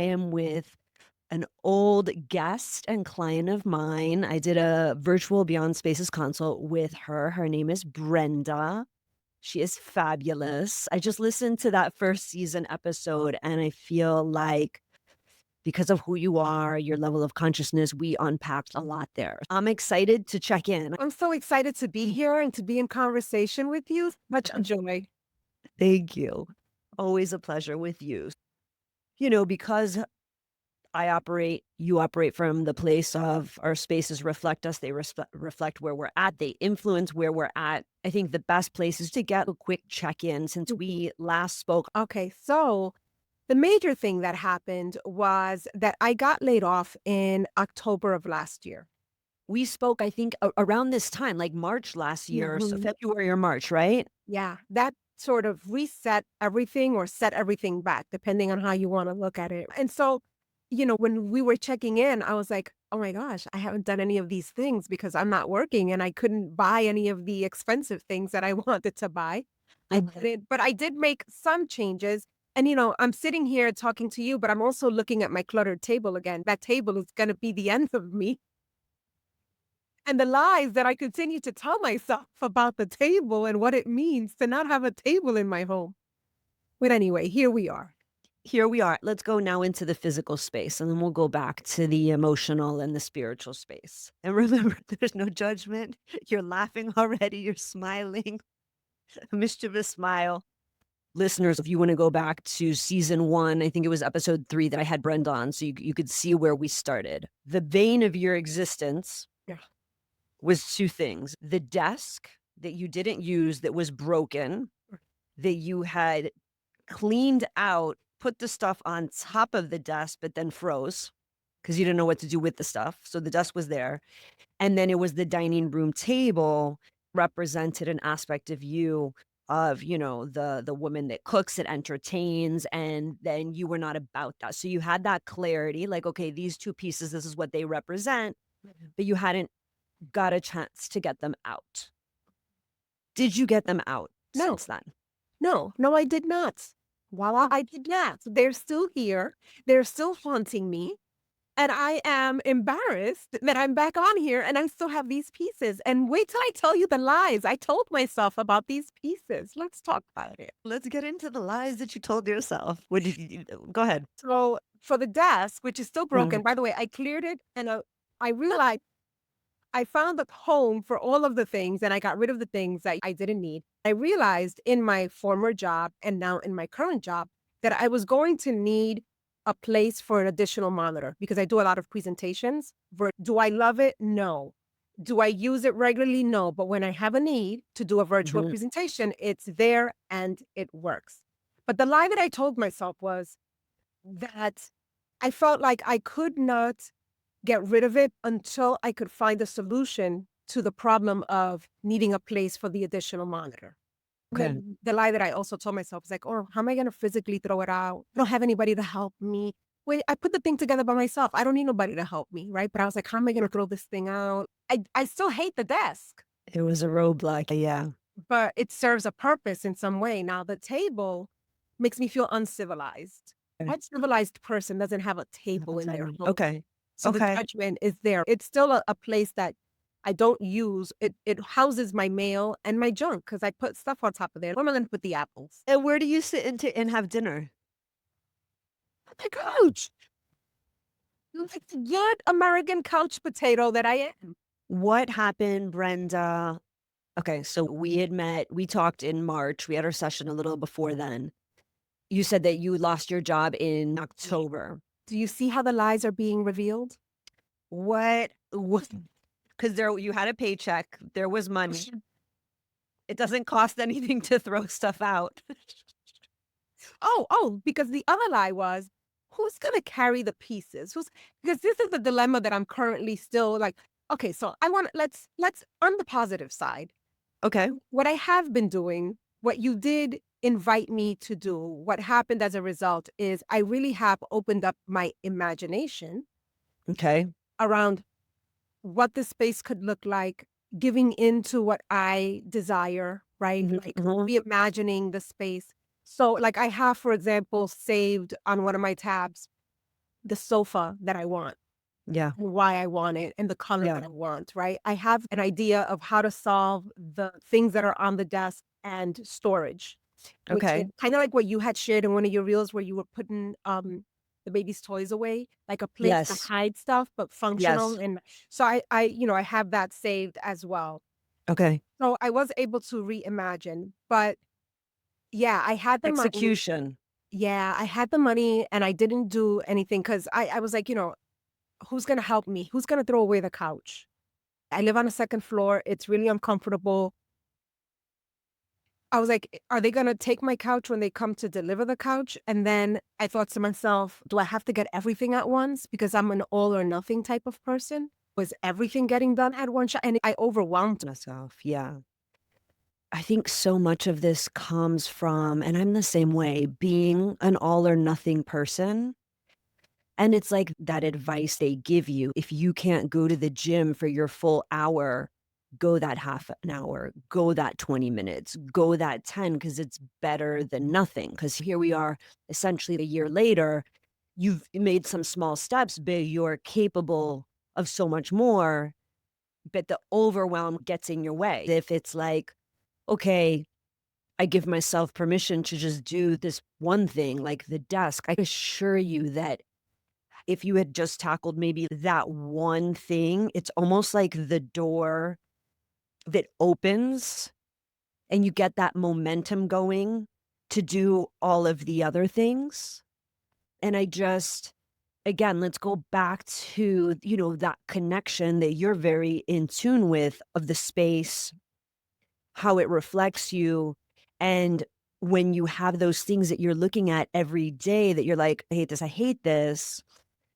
I am with an old guest and client of mine. I did a virtual Beyond Spaces consult with her. Her name is Brenda. She is fabulous. I just listened to that first season episode and I feel like because of who you are, your level of consciousness, we unpacked a lot there. I'm excited to check in. I'm so excited to be here and to be in conversation with you. Much joy. Thank you. Always a pleasure with you. Because you operate from the place of our spaces reflect us. They reflect where we're at. They influence where we're at. I think the best place is to get a quick check in since we last spoke. Okay, so the major thing that happened was that I got laid off in October of last year. We spoke, I think, around this time, like March last year, so Mhm. February or March, right? Yeah, that sort of reset everything or set everything back, depending on how you want to look at it. And so, when we were checking in, I was like, oh my gosh, I haven't done any of these things because I'm not working and I couldn't buy any of the expensive things that I wanted to buy. I didn't, but I did make some changes. And, I'm sitting here talking to you, but I'm also looking at my cluttered table again. That table is going to be the end of me. And the lies that I continue to tell myself about the table and what it means to not have a table in my home. But anyway, here we are. Here we are. Let's go now into the physical space, and then we'll go back to the emotional and the spiritual space. And remember, there's no judgment. You're laughing already. You're smiling, a mischievous smile. Listeners, if you want to go back to season 1, I think it was episode 3 that I had Brenda on, so you could see where we started. The vein of your existence Yeah. was 2 things. The desk that you didn't use that was broken, that you had cleaned out, put the stuff on top of the desk, but then froze because you didn't know what to do with the stuff. So the desk was there. And then it was the dining room table represented an aspect of you of, the woman that cooks and entertains, and then you were not about that. So you had that clarity, like, okay, these 2 pieces, this is what they represent, but you hadn't got a chance to get them out. Did you get them out No, since then? no, I did not. Voila, I did not. They're still here. They're still haunting me. And I am embarrassed that I'm back on here and I still have these pieces. And wait till I tell you the lies I told myself about these pieces. Let's talk about it. Let's get into the lies that you told yourself. What did you go ahead. So for the desk, which is still Mm, broken, by the way, I cleared it and I realized I found a home for all of the things and I got rid of the things that I didn't need. I realized in my former job and now in my current job that I was going to need a place for an additional monitor because I do a lot of presentations. Do I love it? No. Do I use it regularly? No. But when I have a need to do a virtual mhm. presentation, it's there and it works. But the lie that I told myself was that I felt like I could not get rid of it until I could find a solution to the problem of needing a place for the additional monitor. Okay. The lie that I also told myself was like, oh, how am I going to physically throw it out? I don't have anybody to help me. Wait, I put the thing together by myself. I don't need nobody to help me, right? But I was like, how am I going to throw this thing out? I still hate the desk, It was a roadblock, yeah. but it serves a purpose in some way. Now, the table makes me feel uncivilized. Okay. What civilized person doesn't have a table in their home? Okay. So the Okay. judgment is there. It's still a place that I don't use. It houses my mail and my junk because I put stuff on top of there. Where am I gonna put the apples? And where do you sit and have dinner? On my couch. Like the good American couch potato that I am. What happened, Brenda? Okay, so we talked in March. We had our session a little before then. You said that you lost your job in October. Do you see how the lies are being revealed? What? Because there you had a paycheck, there was money. It doesn't cost anything to throw stuff out. Oh, because the other lie was, who's gonna carry the pieces? Who's because this is the dilemma that I'm currently still like, okay, so I want let's on the positive side. Okay. What I have been doing, what you did invite me to do, what happened as a result is I really have opened up my imagination Okay. around what the space could look like, giving into what I desire, right? Mhm, Like mhm. reimagining the space. So, like, I have, for example, saved on one of my tabs the sofa that I want Yeah. and why I want it and the color Yeah. that I want, right? I have an idea of how to solve the things that are on the desk and storage, which is Okay. kind of like what you had shared in one of your reels where you were putting the baby's toys away, like a place to Yes. hide stuff, but functional. Yes. And so I have that saved as well. Okay. So I was able to reimagine, but yeah, I had the money. Execution. Yeah, I had the money and I didn't do anything because I was like, who's gonna help me? Who's gonna throw away the couch? I live on a second floor. It's really uncomfortable. I was like, are they gonna take my couch when they come to deliver the couch? And then I thought to myself, do I have to get everything at once? Because I'm an all or nothing type of person. Was everything getting done at one shot? And I overwhelmed Myself. Yeah. I think so much of this comes from, and I'm the same way, being an all or nothing person. And it's like that advice they give you. If you can't go to the gym for your full hour, go that half an hour, go that 20 minutes, go that 10, because it's better than nothing. Because here we are, essentially a year later, you've made some small steps, but you're capable of so much more. But the overwhelm gets in your way. If it's like, okay, I give myself permission to just do this one thing, like the desk, I assure you that if you had just tackled maybe that one thing, it's almost like the door that opens and you get that momentum going to do all of the other things. And I just, again, let's go back to, that connection that you're very in tune with of the space, how it reflects you. And when you have those things that you're looking at every day that you're like, I hate this,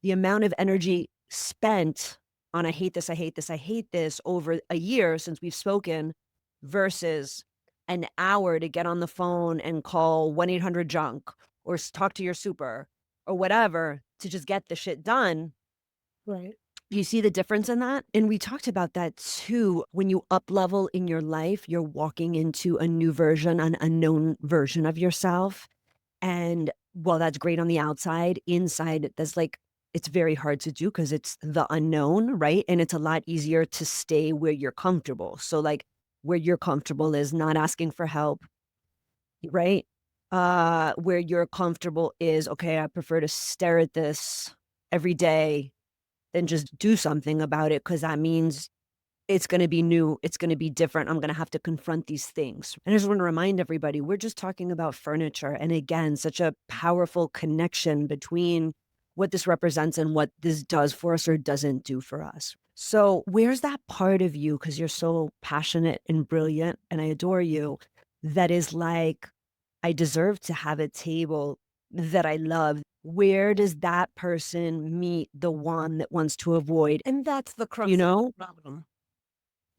the amount of energy spent on I hate this, I hate this over a year since we've spoken versus an hour to get on the phone and call 1-800 junk or talk to your super or whatever to just get the shit done. Right. You see the difference in that? And we talked about that too. When you up level in your life, you're walking into a new version, an unknown version of yourself. And while that's great on the outside, inside, there's like, it's very hard to do because it's the unknown, right? And it's a lot easier to stay where you're comfortable. So, like, where you're comfortable is not asking for help, right? Where you're comfortable is, okay, I prefer to stare at this every day than just do something about it because that means it's going to be new. It's going to be different. I'm going to have to confront these things. And I just want to remind everybody, we're just talking about furniture. And again, such a powerful connection between what this represents and what this does for us or doesn't do for us. So where's that part of you, because you're so passionate and brilliant and I adore you, that is like, I deserve to have a table that I love. Where does that person meet the one that wants to avoid? And that's the You crux of know? the problem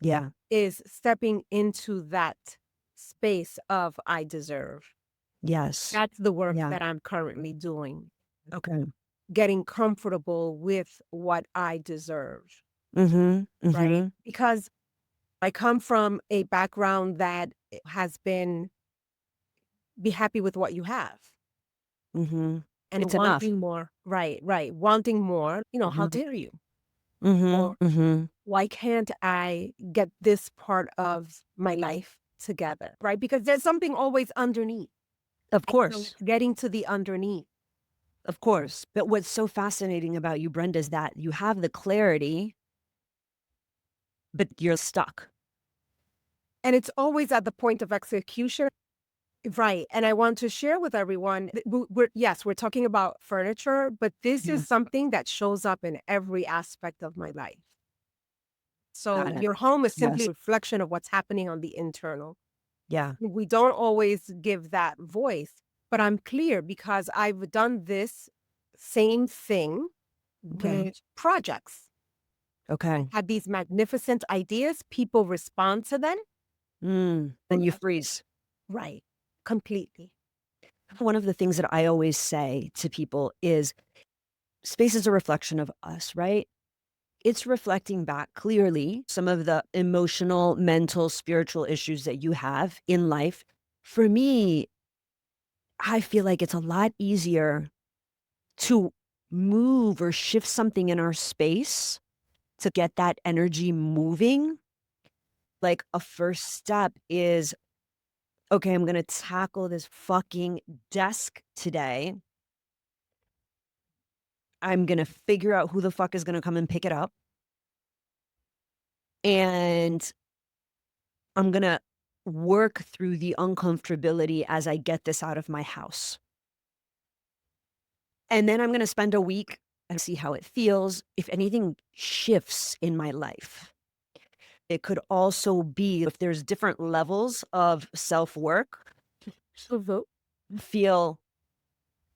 Yeah. is stepping into that space of I deserve. Yes. That's the work Yeah. that I'm currently doing, Okay. getting comfortable with what I deserve, Mhm. right? Mhm. Because I come from a background that has been be happy with what you have Mhm. and It's enough. wanting more. Right, right. Wanting more. How Mhm. dare you? Mhm. Or Mhm. why can't I get this part of my life together? Right? Because there's something always underneath. Of And so course. it's getting to the underneath. Of course. But what's so fascinating about you, Brenda, is that you have the clarity, but you're stuck. And it's always at the point of execution. Right. And I want to share with everyone, yes, we're talking about furniture, but this Yeah. is something that shows up in every aspect of my life. So Got it. your home is simply Yes. a reflection of what's happening on the internal. Yeah. We don't always give that voice, but I'm clear because I've done this same thing Okay. with projects. Okay. Had these magnificent ideas, people respond to them. Then you freeze. Right. Completely. One of the things that I always say to people is space is a reflection of us, right? It's reflecting back clearly some of the emotional, mental, spiritual issues that you have in life. For me, I feel like it's a lot easier to move or shift something in our space to get that energy moving, like a first step is, okay, I'm going to tackle this fucking desk today. I'm going to figure out who the fuck is going to come and pick it up. And I'm going to work through the uncomfortability as I get this out of my house. And then I'm going to spend a week and see how it feels. If anything shifts in my life, it could also be if there's different levels of self work, Mhm. feel,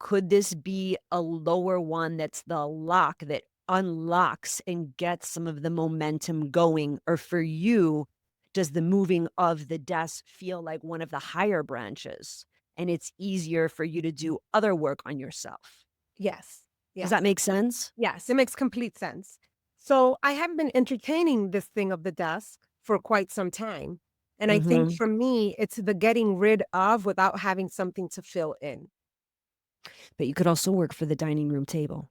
could this be a lower one that's the lock that unlocks and gets some of the momentum going? Or for you, does the moving of the desk feel like one of the higher branches and it's easier for you to do other work on yourself? Yes. Does that Yes. make sense? Yes, it makes complete sense. So I have been entertaining this thing of the desk for quite some time. And I think Mhm. for me, it's the getting rid of without having something to fill in. But you could also work for the dining room table.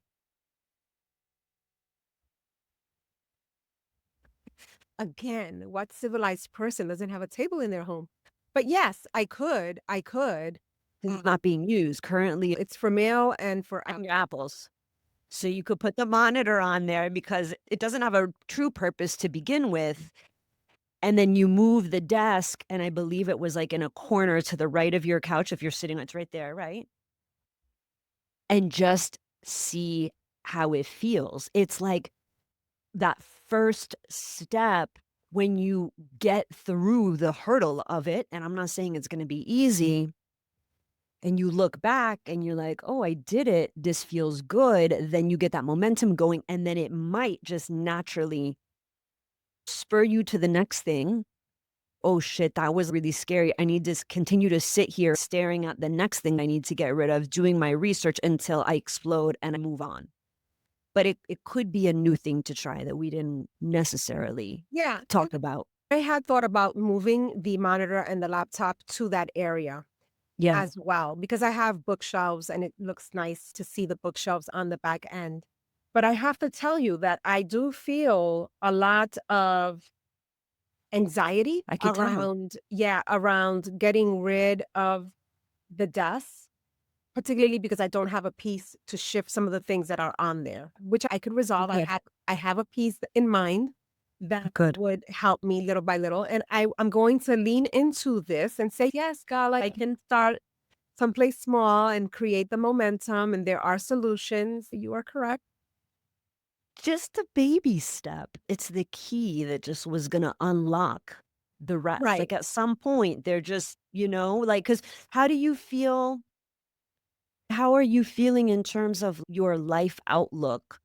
Again, what civilized person doesn't have a table in their home? But yes, I could. I could. It's not being used currently. It's for male and for On your apples. So you could put the monitor on there because it doesn't have a true purpose to begin with. And then you move the desk, and I believe it was like in a corner to the right of your couch if you're sitting, it's right there, right? And just see how it feels. It's like that first step when you get through the hurdle of it. And I'm not saying it's going to be easy. And you look back and you're like, oh, I did it. This feels good. Then you get that momentum going. And then it might just naturally spur you to the next thing. Oh shit, that was really scary. I need to continue to sit here staring at the next thing I need to get rid of, doing my research until I explode and I move on. But it could be a new thing to try that we didn't necessarily yeah. talk about. I had thought about moving the monitor and the laptop to that area Yeah, as well because I have bookshelves and it looks nice to see the bookshelves on the back end. But I have to tell you that I do feel a lot of anxiety I could tell. around, yeah, around getting rid of the dust, particularly because I don't have a piece to shift some of the things that are on there, which I could resolve. Good. I have a piece in mind that Good. would help me little by little. And I'm going to lean into this and say, yes, God, like I can start someplace small and create the momentum. And there are solutions. You are correct. Just a baby step. It's the key that just was gonna unlock the rest. Right. Like, at some point, they're just, like, because how do you feel? How are you feeling in terms of your life outlook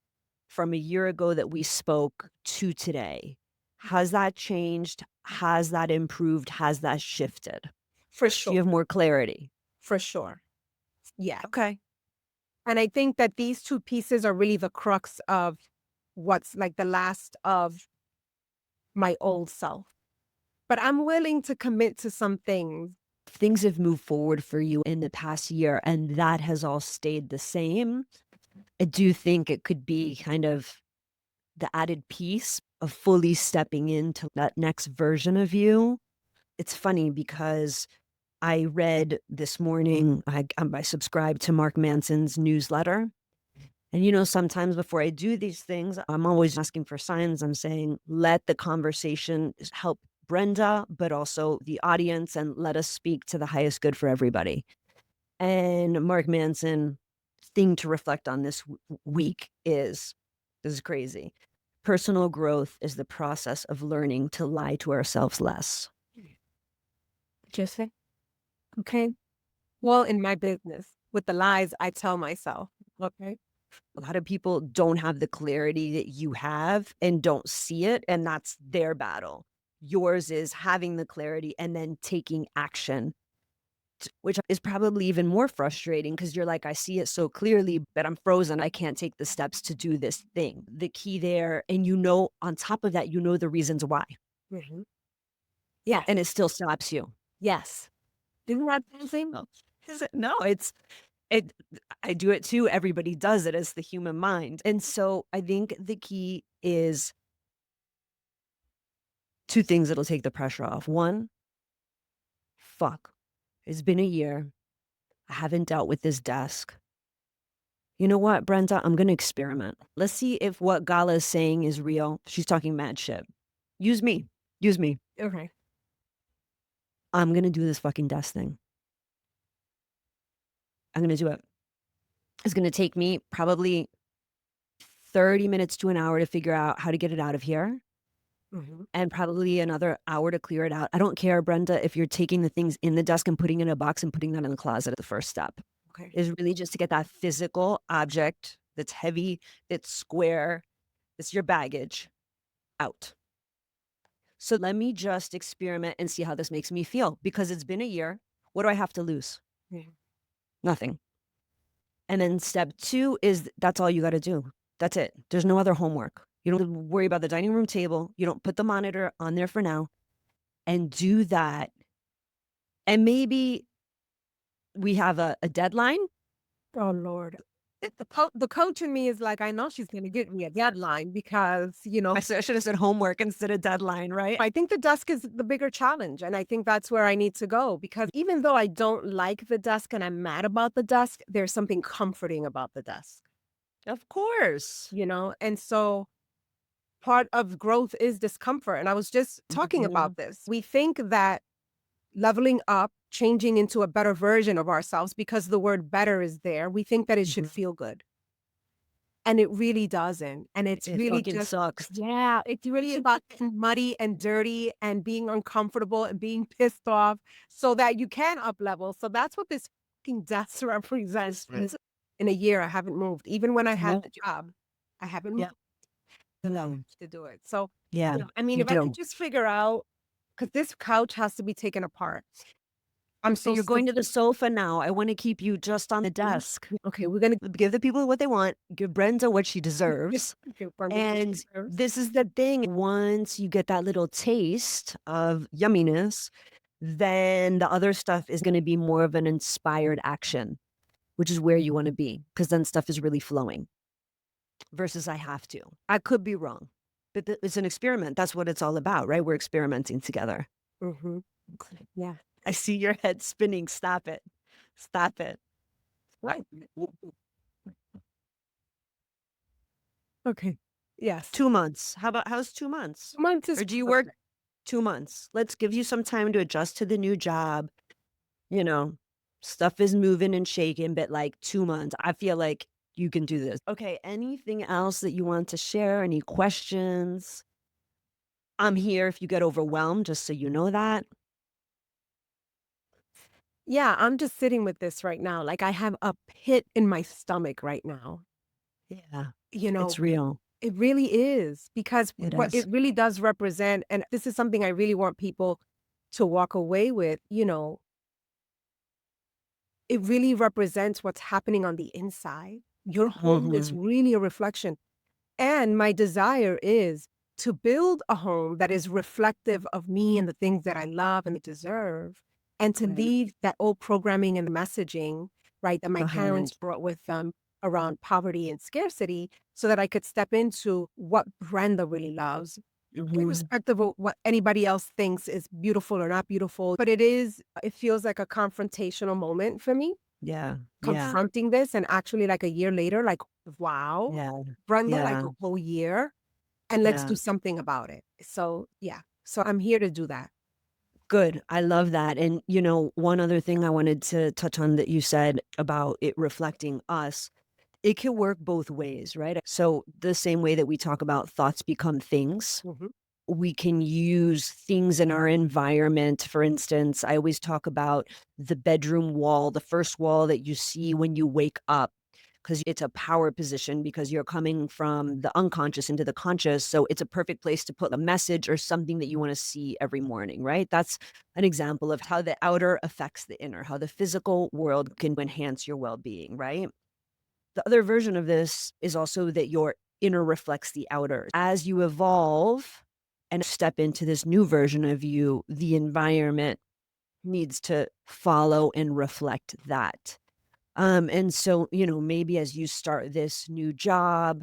from a year ago that we spoke to today? Has that changed? Has that improved? Has that shifted? For Do you sure. have more clarity? For sure. Yeah. Okay. And I think that these two pieces are really the crux of what's like the last of my old self. But I'm willing to commit to some things. Things have moved forward for you in the past year, and that has all stayed the same. I do think it could be kind of the added piece of fully stepping into that next version of you. It's funny because I read this morning, I subscribe to Mark Manson's newsletter. And, sometimes before I do these things, I'm always asking for signs. I'm saying, let the conversation help Brenda, but also the audience, and let us speak to the highest good for everybody. And Mark Manson, thing to reflect on this week is this is crazy. Personal growth is the process of learning to lie to ourselves less. Just say, okay. Well, in my business, with the lies I tell myself. Okay. A lot of people don't have the clarity that you have and don't see it, and that's their battle. Yours is having the clarity and then taking action, which is probably even more frustrating because you're like, I see it so clearly, but I'm frozen. I can't take the steps to do this thing. The key there, and on top of that, the reasons why, Mhm. Yes. and it still stops you. Yes. Isn't that something? Oh, is it? No, it's It I do it too. Everybody does it. It's the human mind. And so I think the key is two things that'll take the pressure off. One, fuck. It's been a year. I haven't dealt with this desk. You know what, Brenda? I'm going to experiment. Let's see if what Gala is saying is real. She's talking mad shit. Use me. Use me. Okay. I'm going to do this fucking desk thing. I'm going to do it. It's going to take me probably 30 minutes to an hour to figure out how to get it out of here Mhm. and probably another hour to clear it out. I don't care, Brenda, if you're taking the things in the desk and putting it in a box and putting that in the closet at the first step. Okay. Is really just to get that physical object that's heavy, that's square, that's your baggage out. So let me just experiment and see how this makes me feel because it's been a year. What do I have to lose? Yeah. Nothing. And then step two is that's all you got to do. That's it. There's no other homework. You don't have to worry about the dining room table. You don't put the monitor on there for now and do that. And maybe we have a deadline. Oh, Lord. The coach in me is like, I know she's gonna get me a deadline because, I should have said homework instead of deadline, right? I think the desk is the bigger challenge, and I think that's where I need to go because even though I don't like the desk and I'm mad about the desk, there's something comforting about the desk, Of course. And so part of growth is discomfort, and I was just talking Mhm. about this. We think that leveling up, changing into a better version of ourselves because the word better is there, we think that it should Mhm. feel good. And it really doesn't. And it's It really fucking just, sucks. yeah, it's really about being muddy and dirty and being uncomfortable and being pissed off so that you can up level. So that's what this fucking death represents. Right. In a year, I haven't moved. Even when I had No. the job, I haven't Yeah. moved No. to do it. So, Yeah. I mean, You if I could do. just figure out, because this couch has to be taken apart. I'm So so you're sick. going to the sofa now. I want to keep you just on the desk. Okay, we're gonna Give the people what they want. Give Brenda what she deserves. okay, we're gonna get And nerves. this is the thing. Once you get that little taste of yumminess, then the other stuff is going to be more of an inspired action, which is where you want to be because then stuff is really flowing versus I have to. I could be wrong, but it's an experiment. That's what it's all about, right? We're experimenting together. Mhm. Yeah. I see your head spinning. Stop it. Stop it. Right. Okay. Yes. 2 months. How's 2 months? 2 months is Or do you work perfect. 2 months? Let's give you some time to adjust to the new job. You know, stuff is moving and shaking, but like 2 months, I feel like you can do this. Okay. Anything else that you want to share? Any questions? I'm here if you get overwhelmed, just so you know that. Yeah, I'm just sitting with this right now. Like I have a pit in my stomach right now. Yeah. You It's know, real. it really is because It what is. it really does represent, and this is something I really want people to walk away with, it really represents what's happening on the inside. Your home is Mhm. really a reflection. And my desire is to build a home that is reflective of me and the things that I love and deserve, and to Right. leave that old programming and messaging, right, that my parents Behind. brought with them around poverty and scarcity so that I could step into what Brenda really loves, Mhm. irrespective of what anybody else thinks is beautiful or not beautiful. But it feels like a confrontational moment for me Yeah. Yeah. confronting this and actually like a year later, like, wow, Yeah. Brenda, like Yeah. a whole year, and let's Yeah. do something about it. So, yeah. So I'm here to do that. Good. I love that. And, one other thing I wanted to touch on that you said about it reflecting us, it can work both ways, right? So, the same way that we talk about thoughts become things, Mhm. we can use things in our environment. For instance, I always talk about the bedroom wall, the first wall that you see when you wake up, because it's a power position because you're coming from the unconscious into the conscious. So it's a perfect place to put a message or something that you want to see every morning, right? That's an example of how the outer affects the inner, how the physical world can enhance your well being, right? The other version of this is also that your inner reflects the outer. As you evolve and step into this new version of you, the environment needs to follow and reflect that. And so, maybe as you start this new job,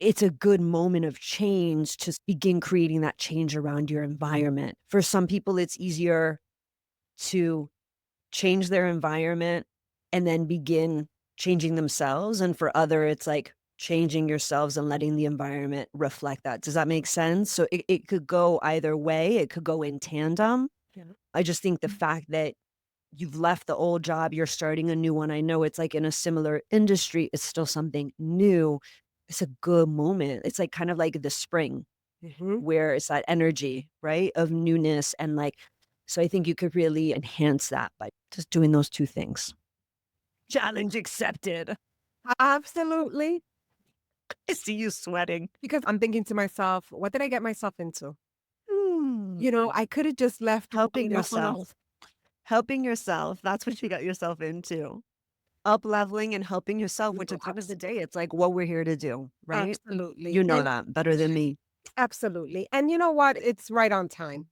it's a good moment of change to begin creating that change around your environment. For some people, it's easier to change their environment and then begin changing themselves. And for other, it's like changing yourselves and letting the environment reflect that. Does that make sense? So it could go either way. It could go in tandem. Yeah. I just think the fact that you've left the old job, you're starting a new one. I know it's like in a similar industry, it's still something new. It's a good moment. It's like kind of like the spring Mhm. where it's that energy, right? Of newness and like, so I think you could really enhance that by just doing those two things. Challenge accepted. Absolutely. I see you sweating. Because I'm thinking to myself, what did I get myself into? Mm, I could have just left helping one alone. yourself. Helping yourself. That's what you got yourself into. Up leveling and helping yourself, which at the end of the day, it's like what we're here to do, right? Absolutely. You know And that better than me. absolutely. And you know what? It's right on time.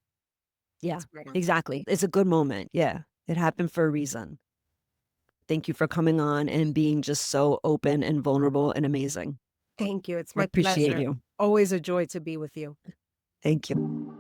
Yeah, It's right on time. exactly. It's a good moment. Yeah. It happened for a reason. Thank you for coming on and being just so open and vulnerable and amazing. Thank you. It's I my appreciate pleasure. you. Always a joy to be with you. Thank you.